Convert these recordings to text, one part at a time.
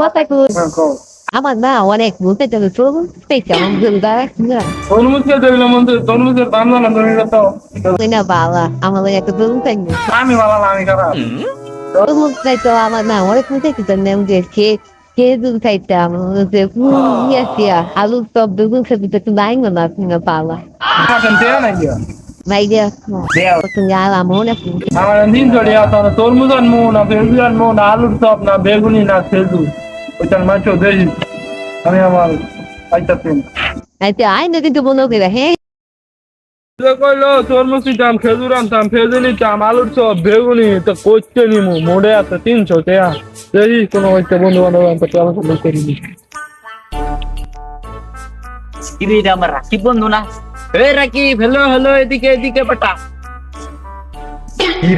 কথা কই আমার না অনেক বলতে চলে চলুন পেয়েছে আমার জলদা তরমুজকে দেখলাম তরমুজের দাম জানা ধরে তো না বাবা আমার একটা বলুন তাই না আমি ভালো না আমি খারাপ তরমুজ তাই তো আমার না অনেক মজা খেতে নেম যে খেয়ে দুধ খাইতাম যে ইয়া আলুর সব বেগুন খেতে একটু নাই না না পাওয়া কাটেন তেয়া নাকি নাই দিয়া তুমি আর আমার অনেক আমার দিন চড়ে আসা তরমুজ আনবো না বেগুন আনবো না আলুর চপ না বেগুনি না খেজু ওইটার মাছও দেখি আমি আমার পাইতাছি আচ্ছা আই না কিন্তু মনে করে হ্যাঁ কইলো তরমুজ নিতাম খেজুর আনতাম খেজুর নিতাম আলুর চপ বেগুনি তো করতে নিমু মোড়ে আছে 300 টাকা দেখি কোনো হইতে বন্ধু বান্ধব আনতে কেমন করিনি এটা আমার রাকিব বন্ধু না রাকিব হ্যালো হ্যালো এদিকে এদিকে বেটা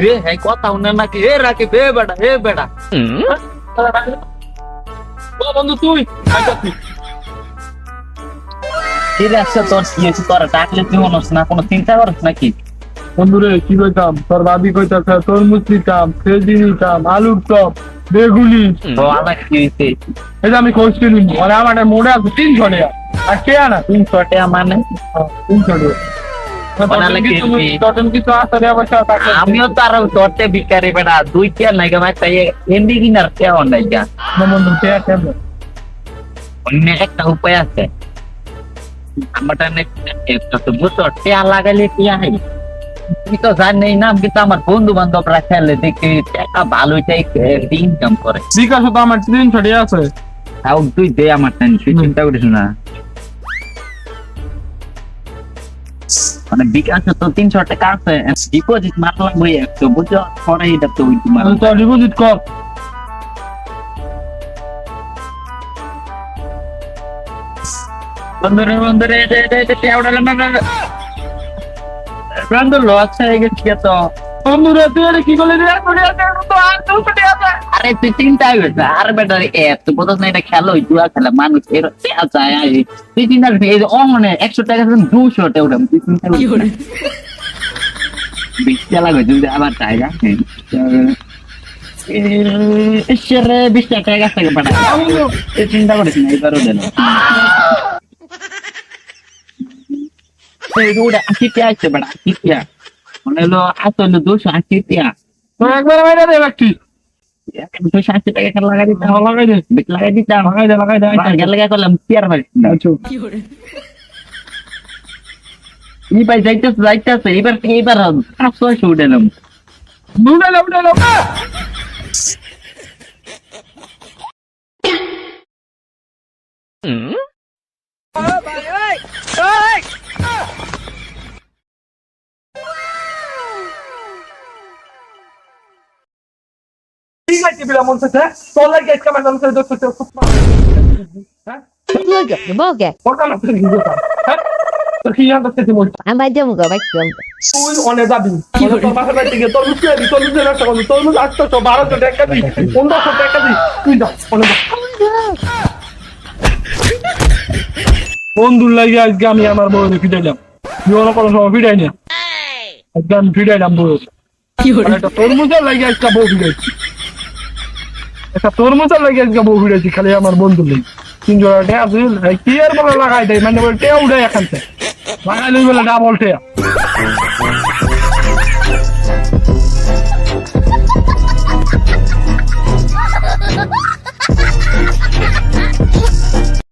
রে হ্যাঁ কথা উনি নাকি রাকিব বেটা বন্ধু তুই আইতাছি কি রাখছে তোর কি হয়েছে তোর ডাকলে তুই মনস না কোনো চিন্তা করছ নাকি বন্ধুরে কি কইতাম তোর ভাবি কইতাছে তরমুজ নিতাম খেজুর নিতাম আলুর চপ বেগুনি তো আমার কি হয়েছে এই যে আমি খোঁজতে নিব মানে আমার মোড়ে আছে 300 টাকা আর কে আনা 300 টাকা মানে 300 টাকা আমিও তো আর তোরতে ভিকারি বেটা দুই কে নাই গে ভাই তাই এন্ডি কিনার কে নাই গা বন্ধু কে কেমন অন্য একটা উপায় আছে আমারটা একটা তো বুঝছো টেয়া লাগালে কি হয় তুই তো জানি না কিন্তু আমার বন্ধু বান্ধবরা খেলে দেখি টাকা ভালোই ইনকাম করে বিকাশ তো আমার 300 টাকা আছে তাও তুই দে আমার তুই চিন্তা করিস না মানে বিকাশ তো 300 টাকা আছে ডিপোজিট মারলাম বই একটু বুঝছো পরে এটা তো তো ডিপোজিট কর বন্ধুরে বন্ধু লস হয়ে গেছে তো বন্ধুরে তুই কি করলি রে আরে তুই চিন্তা করছিস আর বেটা এত বোঝাস না এটা খেলো জুয়া খেলা মানুষ এর চায় তুই চিন্তা করছিস অনে 100 টাকা 200 টাকা উঠাম তুই চিন্তা করছিস বিশটা লাগবে যদি আবার চাই না ঈশ্বরে 20 টাকা গাছ থেকে পাঠাই তুই চিন্তা করিস না এবারও দেন ওটা 80 টাকা আছে বেটা 80 টাকা মনে হলো আসলে 280 টাকা তো একবার বাইরে দে ব্যক্তি 280 টাকা খেলা লাগাই দিতে লাগাই দে লাগাই দিতে লাগাই দে লাগা করলাম চেয়ার মারি আচ্ছা এই ভাই যাইতেছে এবার 500 উঠেলাম উঠালো ঠিক আছে বিলা মন থেকে তোর লাগে একটা মাঝে মাঝে দেখতে হ্যাঁ বগে ওটা না তুই দিও হ্যাঁ তো কি জানতে চাইছিস মোর আমি বাইরে যাবো গো বাইরে যাবো তুই অনে যাবি তোর বাসা বাড়ি থেকে তোর মুখে দি তোর মুখে রাখতে বল তোর মুখে 800 1200 টাকা দি 1500 টাকা দি তুই যা অনে যা বন্ধুর লাগে আজকে আমি আমার বউকে ফিরাইলাম জীবন কোনো সময় ফিরাই না আজকে আমি ফিরাইলাম বউ একটা তরমুজের লাগে আজকে বউ ফিরাইছি একটা তরমুজের লাগে আজকে বউ ফিরাইছি খালি আমার বন্ধুর লাগে 3 জোড়া টেয়া আছে কি আর বলে লাগাই দেয় মানে বলে টেয়া উঠে এখান থেকে লাগাই লই বলে ডাবল টেয়া